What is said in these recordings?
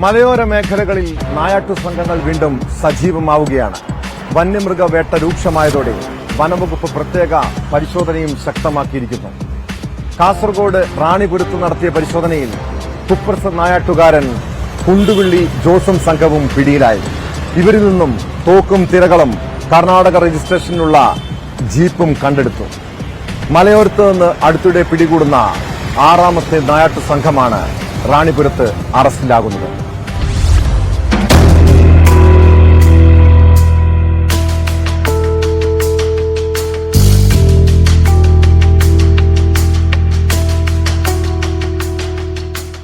മലയോര മേഖലകളിൽ നായാട്ടു സംഘങ്ങൾ വീണ്ടും സജീവമാവുകയാണ്. വന്യമൃഗവേട്ട രൂക്ഷമായതോടെ വനംവകുപ്പ് പ്രത്യേക പരിശോധനയും ശക്തമാക്കിയിരിക്കുന്നു. കാസർഗോഡ് റാണിപുരത്ത് നടത്തിയ പരിശോധനയിൽ കുപ്രസിദ്ധ നായാട്ടുകാരൻ കുണ്ടുവിള്ളി ജോസും സംഘവും പിടിയിലായി. ഇവരിൽ നിന്നും തോക്കും തിരകളും കർണാടക രജിസ്ട്രേഷനിലുള്ള ജീപ്പും കണ്ടെടുത്തു. മലയോരത്ത് നിന്ന് അടുത്തിടെ പിടികൂടുന്ന 6ാമത്തെ നായാട്ടു സംഘമാണ് റാണിപുരത്ത് അറസ്റ്റിലാകുന്നത്.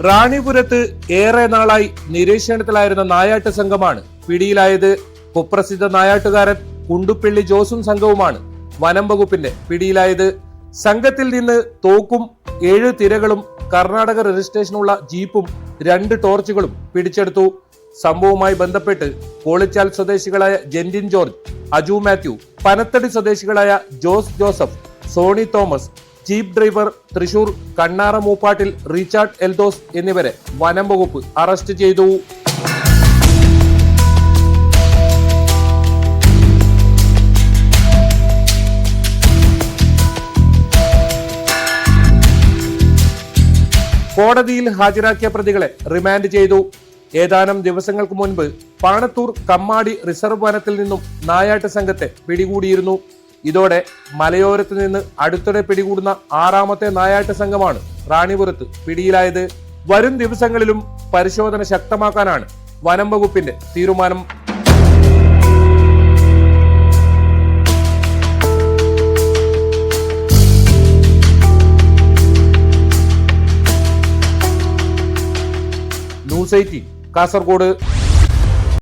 റാണിപുരത്ത് ഏറെ നാളായി നിരീക്ഷണത്തിലായിരുന്ന നായാട്ട് സംഘമാണ് പിടിയിലായത്. കുപ്രസിദ്ധ നായാട്ടുകാരൻ കുണ്ടുപ്പിള്ളി ജോസും സംഘവുമാണ് വനം വകുപ്പിന്റെ പിടിയിലായത്. സംഘത്തിൽ നിന്ന് തോക്കും 7 തിരകളും കർണാടക രജിസ്ട്രേഷനുള്ള ജീപ്പും 2 ടോർച്ചുകളും പിടിച്ചെടുത്തു. സംഭവവുമായി ബന്ധപ്പെട്ട് കോളിച്ചാൽ സ്വദേശികളായ ജെന്റിൻ ജോർജ്, അജു മാത്യു, പനത്തടി സ്വദേശികളായ ജോസ് ജോസഫ്, സോണി തോമസ്, ജീപ്പ് ഡ്രൈവർ തൃശൂർ കണ്ണാറ മൂപ്പാട്ടിൽ റിച്ചാർഡ് എൽദോസ് എന്നിവരെ വനം വകുപ്പ് അറസ്റ്റ് ചെയ്തു. കോടതിയിൽ ഹാജരാക്കിയ പ്രതികളെ റിമാൻഡ് ചെയ്തു. ഏതാനും ദിവസങ്ങൾക്ക് മുൻപ് പാണത്തൂർ കമ്മാടി റിസർവ് വനത്തിൽ നിന്നും നായാട്ട് സംഘത്തെ പിടികൂടിയിരുന്നു. ഇതോടെ മലയോരത്ത് നിന്ന് അടുത്തിടെ പിടികൂടുന്ന 6ാമത്തെ നായാട്ട് സംഘമാണ് റാണിപുരത്ത് പിടിയിലായത്. വരും ദിവസങ്ങളിലും പരിശോധന ശക്തമാക്കാനാണ് വനം വകുപ്പിന്റെ തീരുമാനം. ന്യൂസ് 18 കാസർഗോഡ്.